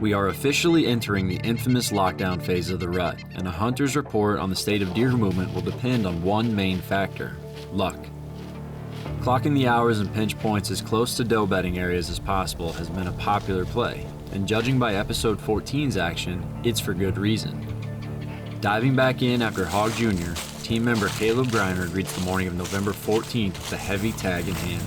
We are officially entering the infamous lockdown phase of the rut, and a hunter's report on the state of deer movement will depend on one main factor: luck. Clocking the hours and pinch points as close to doe bedding areas as possible has been a popular play, and judging by episode 14's action, it's for good reason. Diving back in after Hog Jr., team member Kaleb Greiner greets the morning of November 14th with a heavy tag in hand.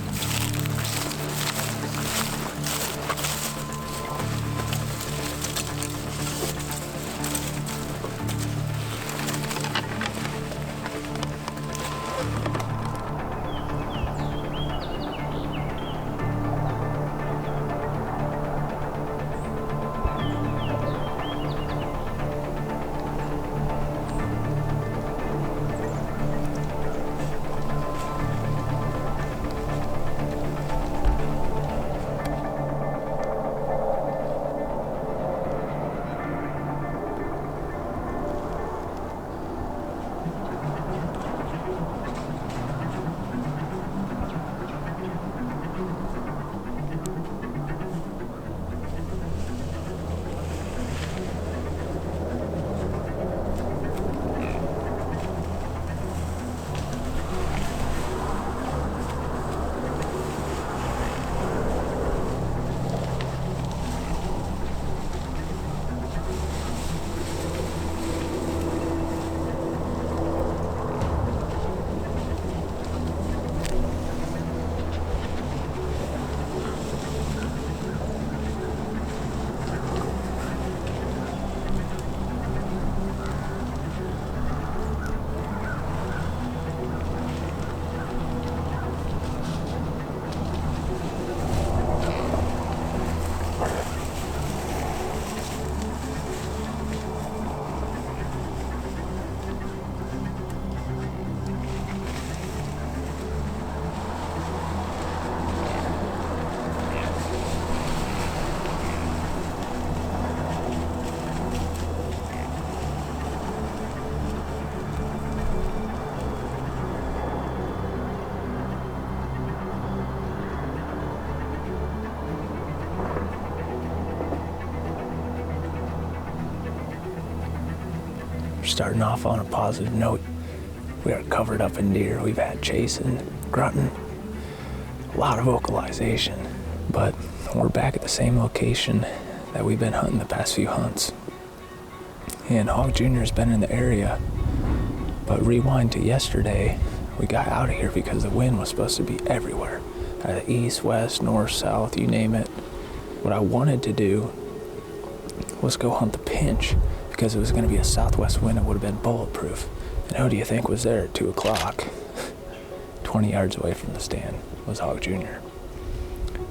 Starting off on a positive note, we are covered up in deer. We've had chasing, grunting, a lot of vocalization, but we're back at the same location that we've been hunting the past few hunts. And Hog Jr. has been in the area, but rewind to yesterday, we got out of here because the wind was supposed to be everywhere. East, west, north, south, you name it. What I wanted to do was go hunt the pinch, because it was going to be a southwest wind. It would have been bulletproof. And who do you think was there at 2 o'clock? 20 yards away from the stand was Hog Jr.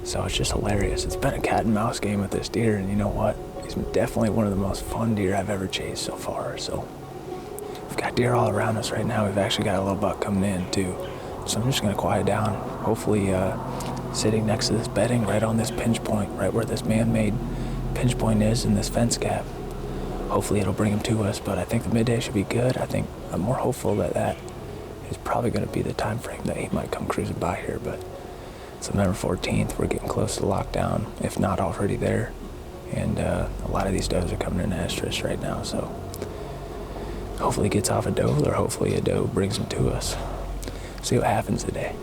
So it's just hilarious. It's been a cat and mouse game with this deer, and you know what? He's definitely one of the most fun deer I've ever chased so far. So we've got deer all around us right now. We've actually got a little buck coming in too. So I'm just going to quiet down. Hopefully sitting next to this bedding right on this pinch point, right where this man-made pinch point is in this fence gap. Hopefully it'll bring him to us, but I think the midday should be good. I think I'm more hopeful that is probably going to be the time frame that he might come cruising by here. But it's November 14th. We're getting close to lockdown, if not already there. And a lot of these does are coming in estrus right now, so hopefully he gets off a doe, or hopefully a doe brings him to us. See what happens today.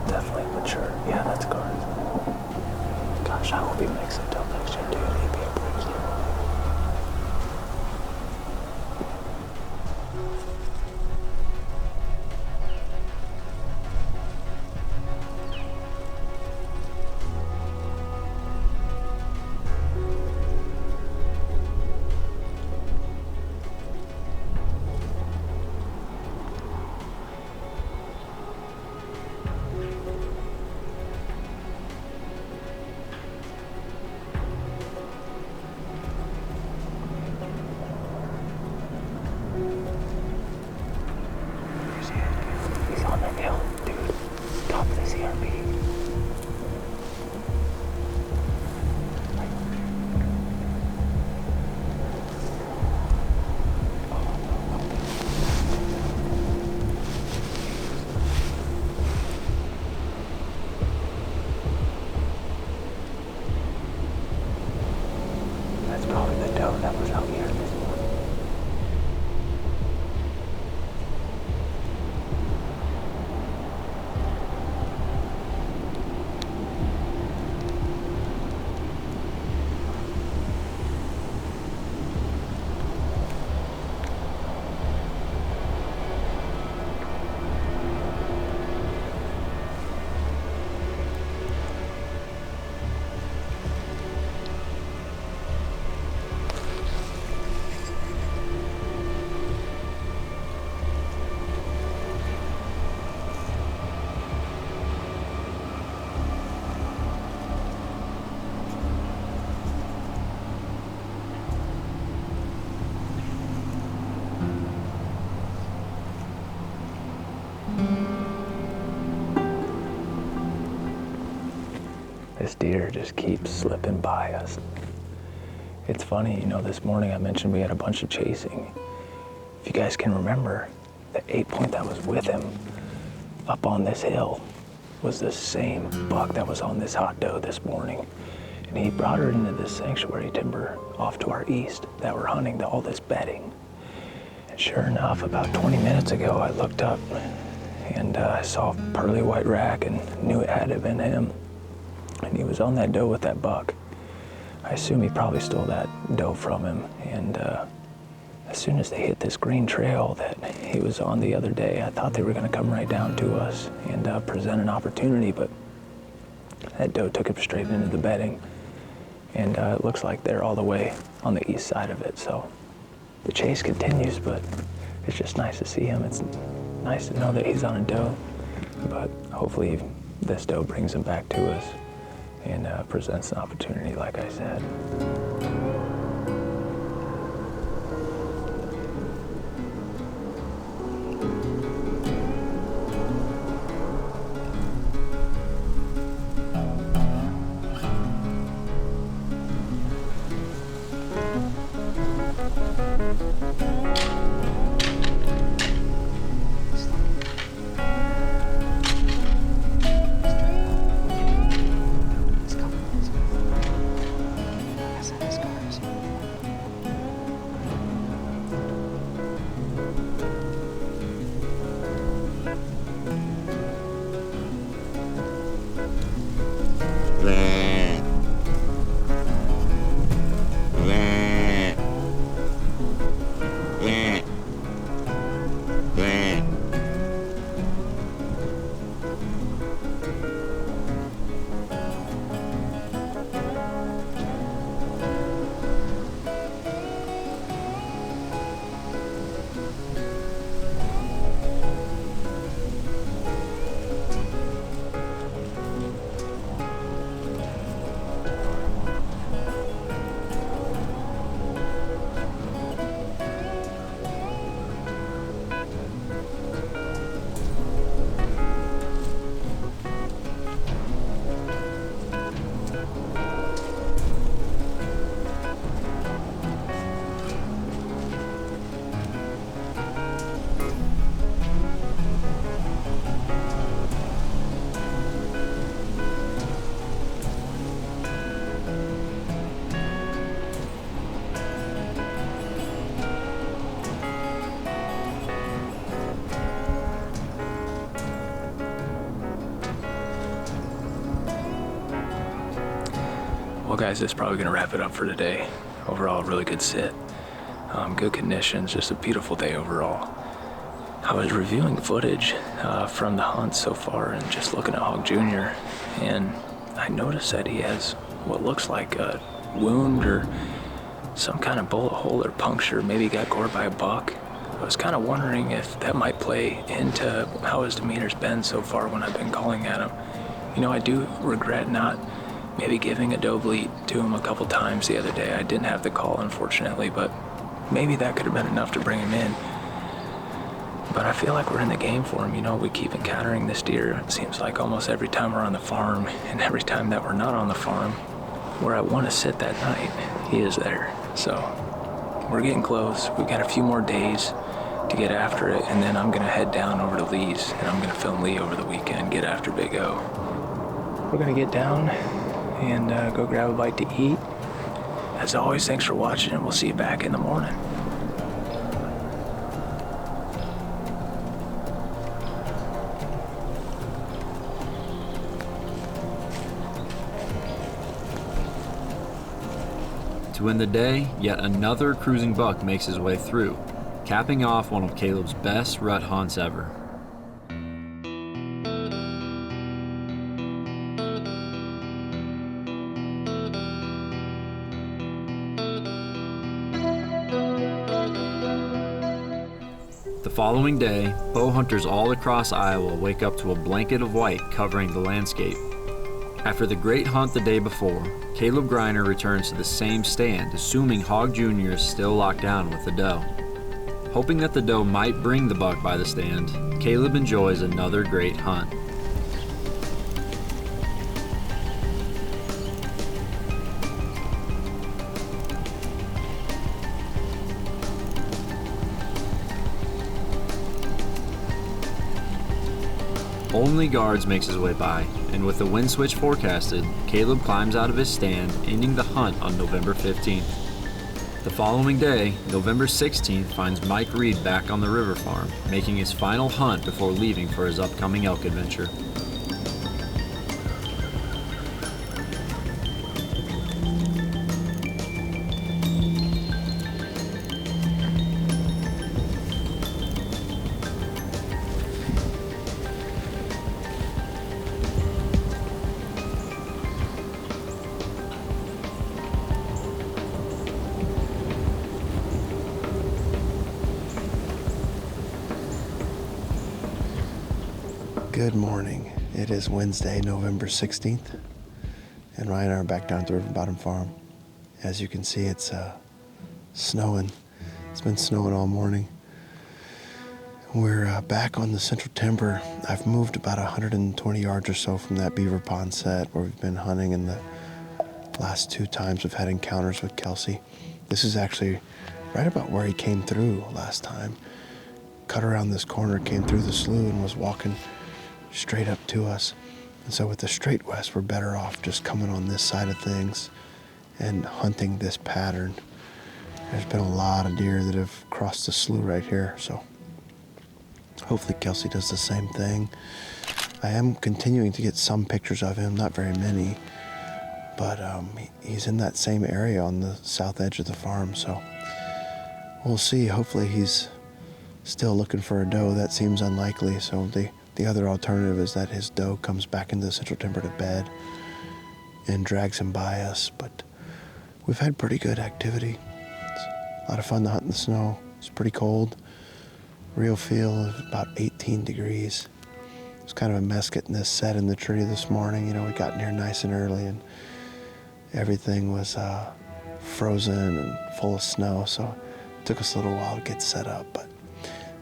Definitely mature. Yeah, that's good. Gosh, I hope he makes it till next year, dude. He'd be a bruiser. This deer just keeps slipping by us. It's funny, this morning I mentioned we had a bunch of chasing. If you guys can remember, the 8-point that was with him up on this hill was the same buck that was on this hot doe this morning. And he brought her into this sanctuary timber off to our east that we're hunting all this bedding. And sure enough, about 20 minutes ago, I looked up and I saw a pearly white rack and knew it had to have been him. And he was on that doe with that buck. I assume he probably stole that doe from him. And as soon as they hit this green trail that he was on the other day, I thought they were gonna come right down to us and present an opportunity, but that doe took him straight into the bedding. And it looks like they're all the way on the east side of it. So the chase continues, but it's just nice to see him. It's nice to know that he's on a doe, but hopefully this doe brings him back to us and presents an opportunity, like I said. Well, guys, this is probably going to wrap it up for today. Overall, really good sit. Good conditions, just a beautiful day overall. I was reviewing footage from the hunt so far and just looking at Hog Jr. and I noticed that he has what looks like a wound or some kind of bullet hole or puncture. Maybe he got gored by a buck. I was kind of wondering if that might play into how his demeanor's been so far when I've been calling at him. I do regret not maybe giving a doe bleat to him a couple times the other day. I didn't have the call, unfortunately, but maybe that could have been enough to bring him in. But I feel like we're in the game for him. We keep encountering this deer, it seems like almost every time we're on the farm, and every time that we're not on the farm, where I want to sit that night, he is there. So we're getting close. We've got a few more days to get after it, and then I'm going to head down over to Lee's, and I'm going to film Lee over the weekend, get after Big O. We're going to get down and go grab a bite to eat. As always, thanks for watching, and we'll see you back in the morning. To end the day, yet another cruising buck makes his way through, capping off one of Kaleb's best rut hunts ever. The following day, bow hunters all across Iowa wake up to a blanket of white covering the landscape. After the great hunt the day before, Kaleb Greiner returns to the same stand, assuming Hog Jr. is still locked down with the doe. Hoping that the doe might bring the buck by the stand, Kaleb enjoys another great hunt. Only Guards makes his way by, and with the wind switch forecasted, Kaleb climbs out of his stand, ending the hunt on November 15th. The following day, November 16th, finds Mike Reed back on the river farm, making his final hunt before leaving for his upcoming elk adventure. Good morning. It is Wednesday, November 16th, and Ryan and I are back down at the River Bottom Farm. As you can see, it's snowing. It's been snowing all morning. We're back on the central timber. I've moved about 120 yards or so from that beaver pond set where we've been hunting, and the last 2 times we've had encounters with Kelce. This is actually right about where he came through last time. Cut around this corner, came through the slough, and was walking straight up to us. And so with the straight west, we're better off just coming on this side of things and hunting this pattern. There's been a lot of deer that have crossed the slough right here, so hopefully Kelce does the same thing. I am continuing to get some pictures of him, not very many, but he's in that same area on the south edge of the farm, so we'll see. Hopefully he's still looking for a doe. That seems unlikely, so the other alternative is that his doe comes back into the central timber to bed and drags him by us. But we've had pretty good activity. It's a lot of fun to hunt in the snow. It's pretty cold. Real feel of about 18 degrees. It's kind of a mess getting this set in the tree this morning. You know, we got in here nice and early and everything was frozen and full of snow. So it took us a little while to get set up, but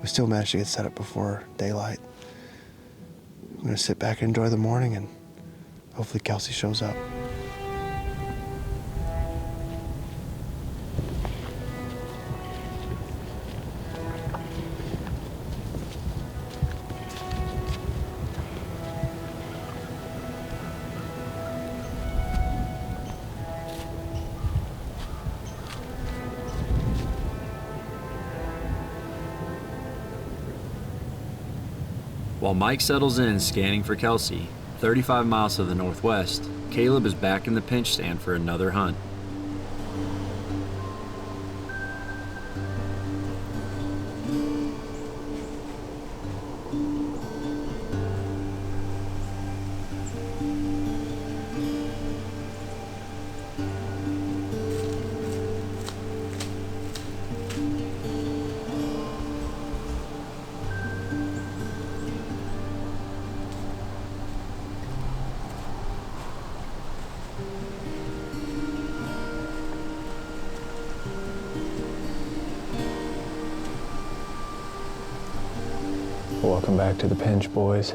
we still managed to get set up before daylight. I'm going to sit back and enjoy the morning, and hopefully Kelce shows up. While Mike settles in scanning for Kelce, 35 miles to the northwest, Kaleb is back in the pinch stand for another hunt. Welcome back to the pinch, boys.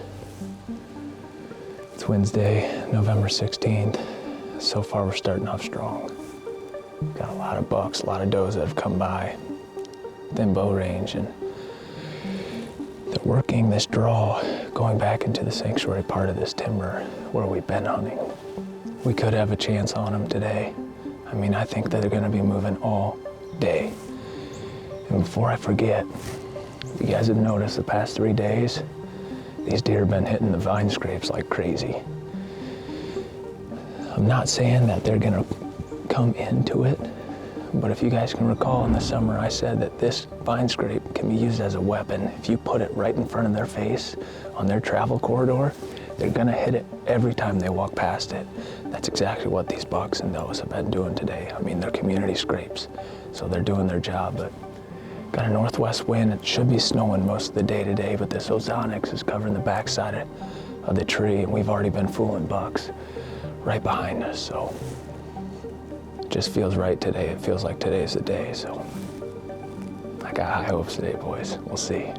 It's Wednesday, November 16th. So far, we're starting off strong. Got a lot of bucks, a lot of does that have come by within bow range, and they're working this draw going back into the sanctuary part of this timber where we've been hunting. We could have a chance on them today. I mean, I think that they're gonna be moving all day. And before I forget, you guys have noticed the past 3 days, these deer have been hitting the vine scrapes like crazy. I'm not saying that they're gonna come into it, but if you guys can recall in the summer, I said that this vine scrape can be used as a weapon. If you put it right in front of their face on their travel corridor, they're gonna hit it every time they walk past it. That's exactly what these bucks and does have been doing today. I mean, they're community scrapes, so they're doing their job, but got a northwest wind. It should be snowing most of the day today, but this ozonics is covering the backside of the tree, and we've already been fooling bucks right behind us, so it just feels right today. It feels like today's the day, so I got high hopes today, boys. We'll see.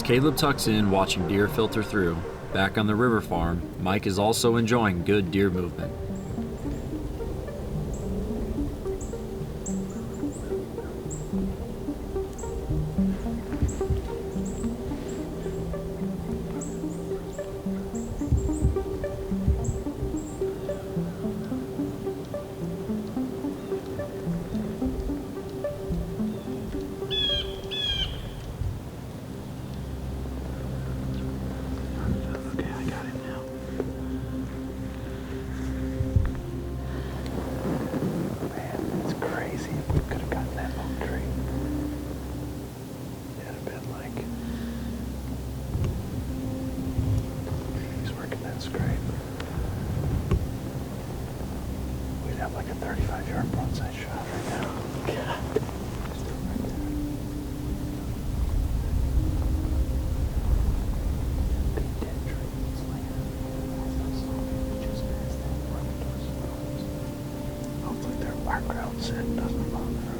Kaleb tucks in watching deer filter through, back on the river farm, Mike is also enjoying good deer movement. Like a 35-yard broadside shot right now. God. Hopefully their background set doesn't bother them.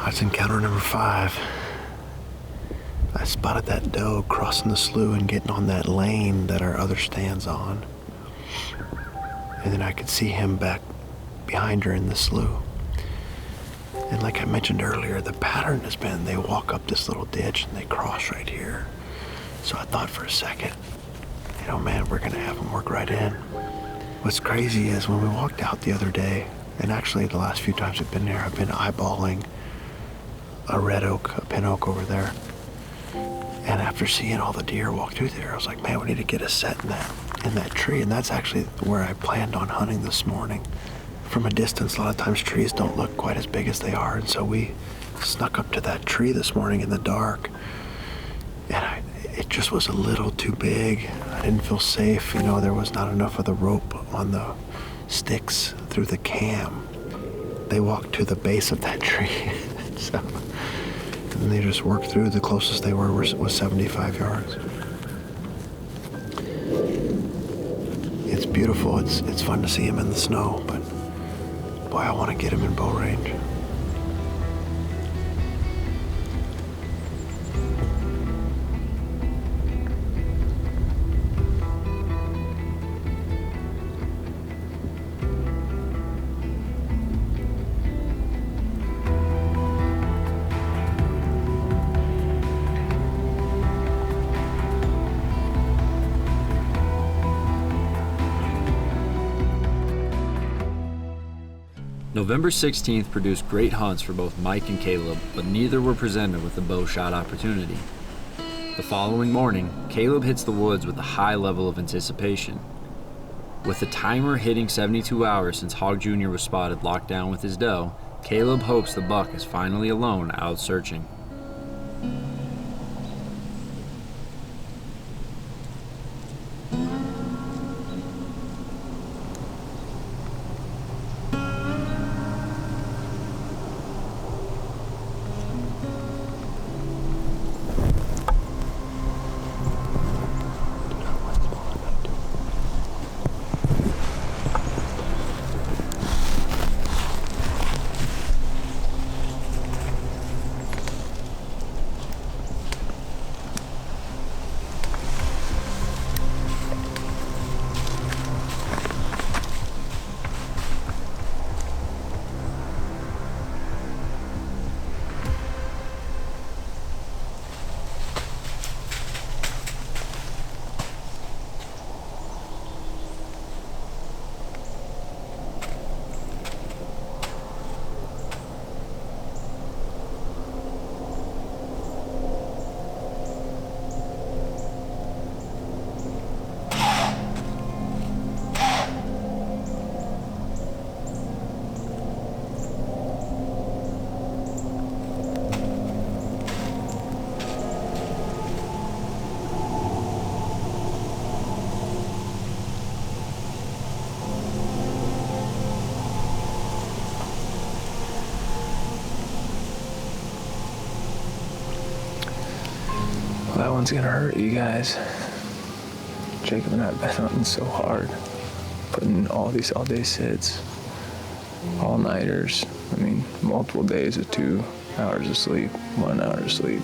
That's encounter number 5. I spotted that doe crossing the slough and getting on that lane that our other stand's on. And then I could see him back behind her in the slough. And like I mentioned earlier, the pattern has been they walk up this little ditch and they cross right here. So I thought for a second, man, we're gonna have them work right in. What's crazy is when we walked out the other day, and actually the last few times I've been there, I've been eyeballing a red oak, a pin oak over there. And after seeing all the deer walk through there, I was like, man, we need to get a set in that tree. And that's actually where I planned on hunting this morning. From a distance, a lot of times trees don't look quite as big as they are. And so we snuck up to that tree this morning in the dark. And it just was a little too big. I didn't feel safe. There was not enough of the rope on the sticks through the cam. They walked to the base of that tree. So, and they just worked through. The closest they were was 75 yards. It's beautiful. It's fun to see him in the snow, but boy, I want to get him in bow range. November 16th produced great hunts for both Mike and Kaleb, but neither were presented with a bow shot opportunity. The following morning, Kaleb hits the woods with a high level of anticipation. With the timer hitting 72 hours since Hog Jr. was spotted locked down with his doe, Kaleb hopes the buck is finally alone out searching. That one's gonna hurt you guys. Jacob and I have been hunting so hard, putting all these all-day sits, all-nighters. I mean, multiple days of 2 hours of sleep, 1 hour of sleep.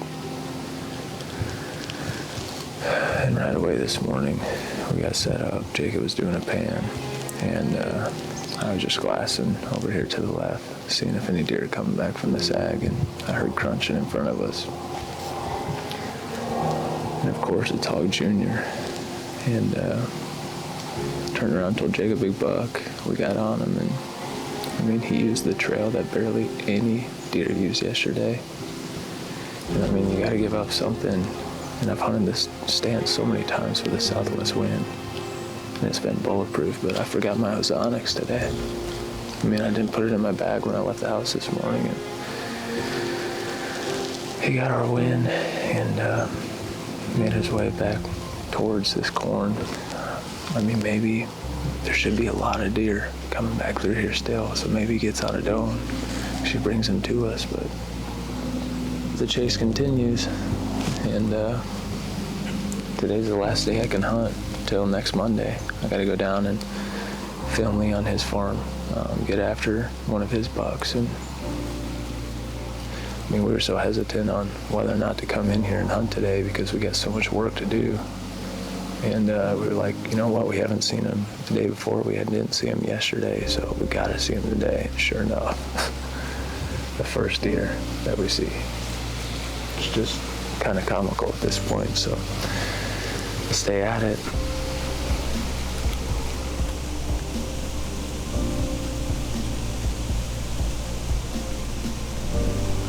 And right away this morning, we got set up. Jacob was doing a pan, and I was just glassing over here to the left, seeing if any deer are coming back from the sag, and I heard crunching in front of us. And of course, it's Hog Jr. And turned around, told Jacob big buck. We got on him, and I mean, he used the trail that barely any deer used yesterday. And I mean, you got to give up something. And I've hunted this stance so many times with the southwest wind, and it's been bulletproof, but I forgot my ozonics today. I mean, I didn't put it in my bag when I left the house this morning, and he got our wind and made his way back towards this corn. I mean, maybe there should be a lot of deer coming back through here still, so maybe he gets on a doe. She brings them to us, but the chase continues. And today's the last day I can hunt till next Monday. I got to go down and film Lee on his farm, get after one of his bucks. And I mean, we were so hesitant on whether or not to come in here and hunt today because we got so much work to do. And we were like, you know what, we haven't seen him the day before. We didn't see him yesterday, so we got to see him today. And sure enough, the first deer that we see. It's just kind of comical at this point, so let's stay at it.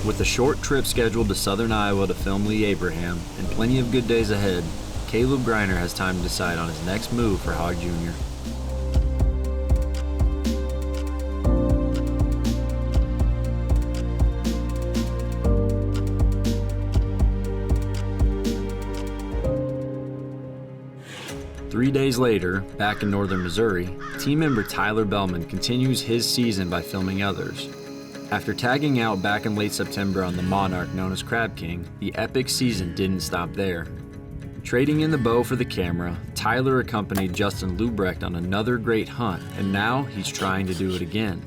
With a short trip scheduled to southern Iowa to film Lee Abraham and plenty of good days ahead, Kaleb Greiner has time to decide on his next move for Hog Jr. Three days later, back in northern Missouri, team member Tyler Behlmann continues his season by filming others. After tagging out back in late September on the monarch known as Crab King, the epic season didn't stop there. Trading in the bow for the camera, Tyler accompanied Justin Lubrecht on another great hunt, and now he's trying to do it again.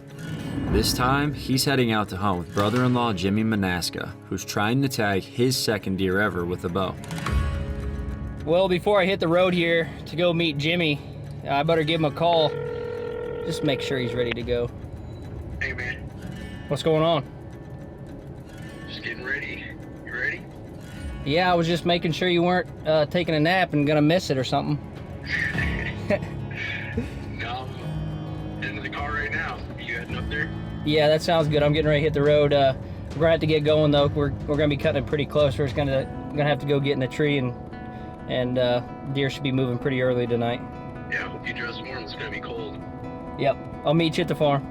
This time, he's heading out to hunt with brother-in-law Jimmy Manaska, who's trying to tag his second deer ever with a bow. Well, before I hit the road here to go meet Jimmy, I better give him a call. Just make sure he's ready to go. Hey, man. What's going on? Just getting ready. You ready? Yeah, I was just making sure you weren't taking a nap and gonna miss it or something. No, I'm in the car right now. You heading up there? Yeah, that sounds good. I'm getting ready to hit the road. We're gonna have to get going though. We're gonna be cutting it pretty close. We're just gonna have to go get in a tree, and deer should be moving pretty early tonight. Yeah, hope you dress warm. It's gonna be cold. Yep, I'll meet you at the farm.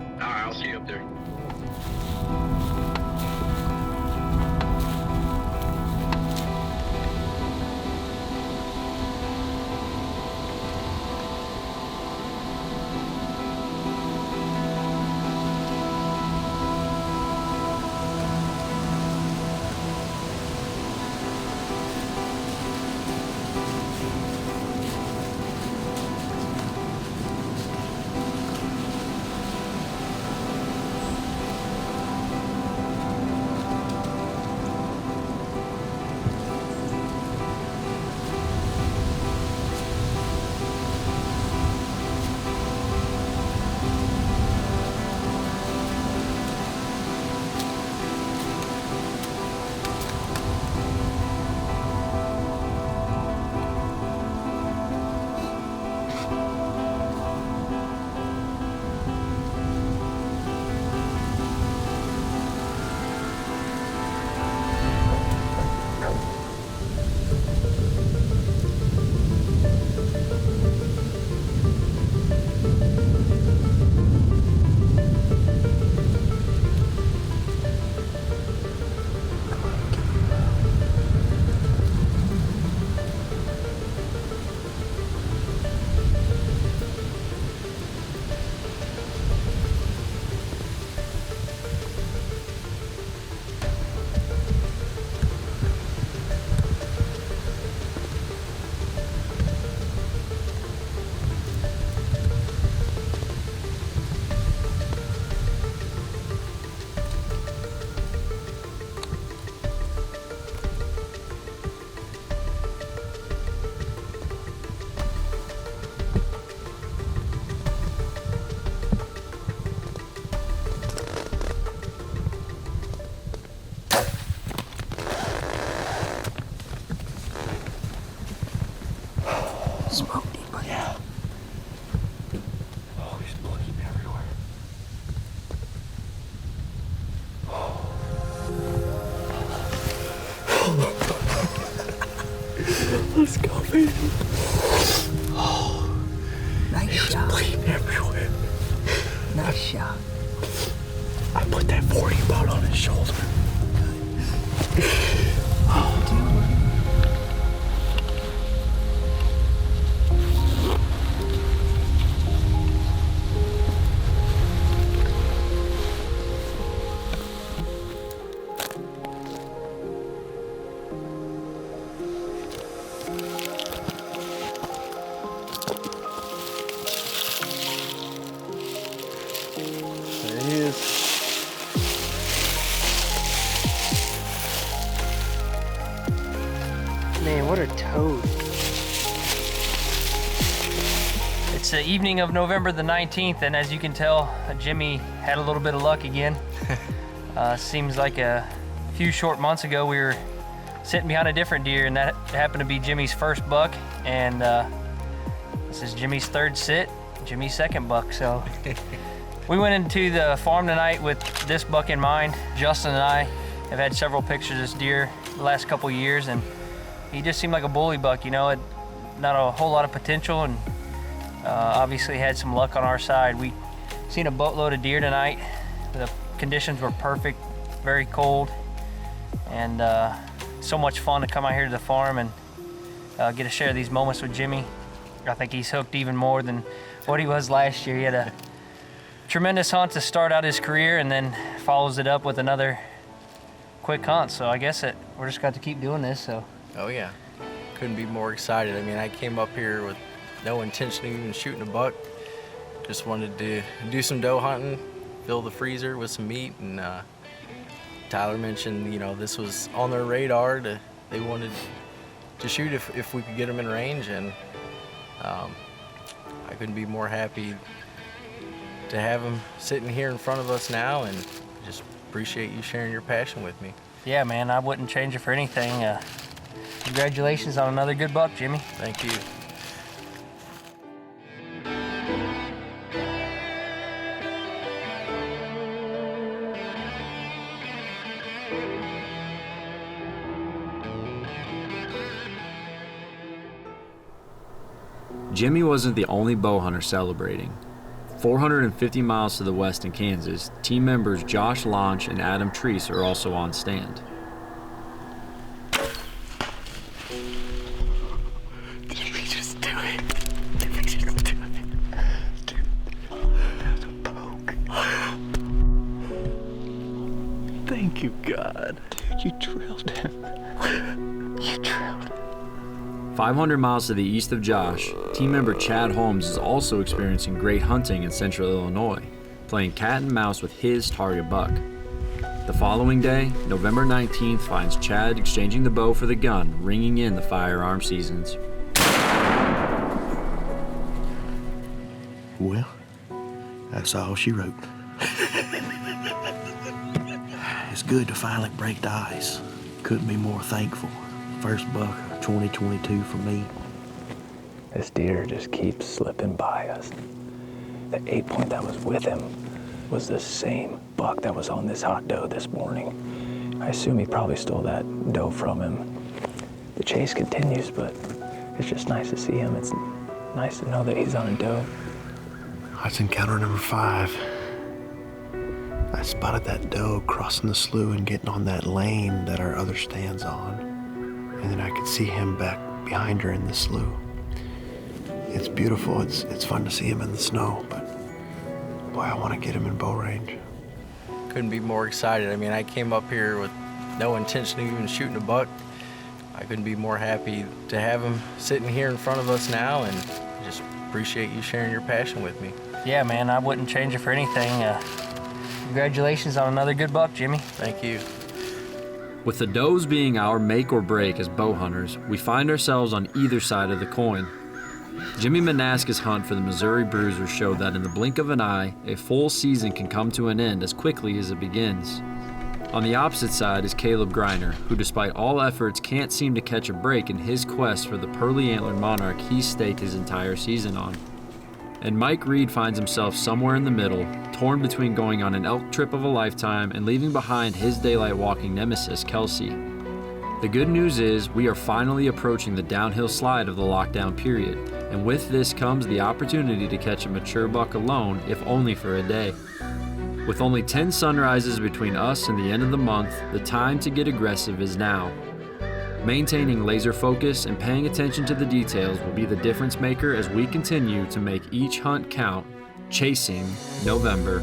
All right, I'll see you up there. Let's go, baby. Nice shot. Bleeding everywhere. Nice shot. I put that 40 bout on his shoulder. There he is. Man, what a toad. It's the evening of November the 19th, and as you can tell, Jimmy had a little bit of luck again. Seems like a few short months ago we were sitting behind a different deer, and that happened to be Jimmy's first buck, and this is Jimmy's third sit, Jimmy's second buck. So we went into the farm tonight with this buck in mind. Justin and I have had several pictures of this deer the last couple years, and he just seemed like a bully buck, you know, not a whole lot of potential, and obviously had some luck on our side. We seen a boatload of deer tonight. The conditions were perfect, very cold, and so much fun to come out here to the farm and get to share these moments with Jimmy. I think he's hooked even more than what he was last year. He had a tremendous hunt to start out his career, and then follows it up with another quick hunt. So I guess we're just got to keep doing this. So. Oh yeah, couldn't be more excited. I mean, I came up here with no intention of even shooting a buck. Just wanted to do some doe hunting, fill the freezer with some meat, and Tyler mentioned, you know, this was on their radar. They wanted to shoot if we could get them in range, and I couldn't be more happy to have them sitting here in front of us now, and just appreciate you sharing your passion with me. Yeah, man, I wouldn't change it for anything. Congratulations on another good buck, Jimmy. Thank you. Jimmy wasn't the only bow hunter celebrating. 450 miles to the west in Kansas, team members Josh Launch and Adam Treese are also on stand. Did we just do it? Did we just do it? Dude, that was a poke. Thank you, God. Dude, you drilled him. You drilled him. 500 miles to the east of Josh, team member Chad Holmes is also experiencing great hunting in central Illinois, playing cat and mouse with his target buck. The following day, November 19th, finds Chad exchanging the bow for the gun, ringing in the firearm seasons. Well, that's all she wrote. It's good to finally break the ice. Couldn't be more thankful. First buck of 2022 for me. This deer just keeps slipping by us. The 8-point that was with him was the same buck that was on this hot doe this morning. I assume he probably stole that doe from him. The chase continues, but it's just nice to see him. It's nice to know that he's on a doe. That's encounter number 5. I spotted that doe crossing the slough and getting on that lane that our other stand's on. And then I could see him back behind her in the slough. It's beautiful. It's fun to see him in the snow, but boy, I want to get him in bow range. Couldn't be more excited. I mean, I came up here with no intention of even shooting a buck. I couldn't be more happy to have him sitting here in front of us now, and just appreciate you sharing your passion with me. Yeah, man, I wouldn't change it for anything. Congratulations on another good buck, Jimmy. Thank you. With the does being our make or break as bow hunters, we find ourselves on either side of the coin. Jimmy Manaska's hunt for the Missouri Bruiser showed that in the blink of an eye, a full season can come to an end as quickly as it begins. On the opposite side is Kaleb Greiner, who despite all efforts can't seem to catch a break in his quest for the pearly antlered monarch he's staked his entire season on. And Mike Reed finds himself somewhere in the middle, torn between going on an elk trip of a lifetime and leaving behind his daylight walking nemesis, Kelce. The good news is we are finally approaching the downhill slide of the lockdown period, and with this comes the opportunity to catch a mature buck alone, if only for a day. With only 10 sunrises between us and the end of the month, the time to get aggressive is now. Maintaining laser focus and paying attention to the details will be the difference maker as we continue to make each hunt count, chasing November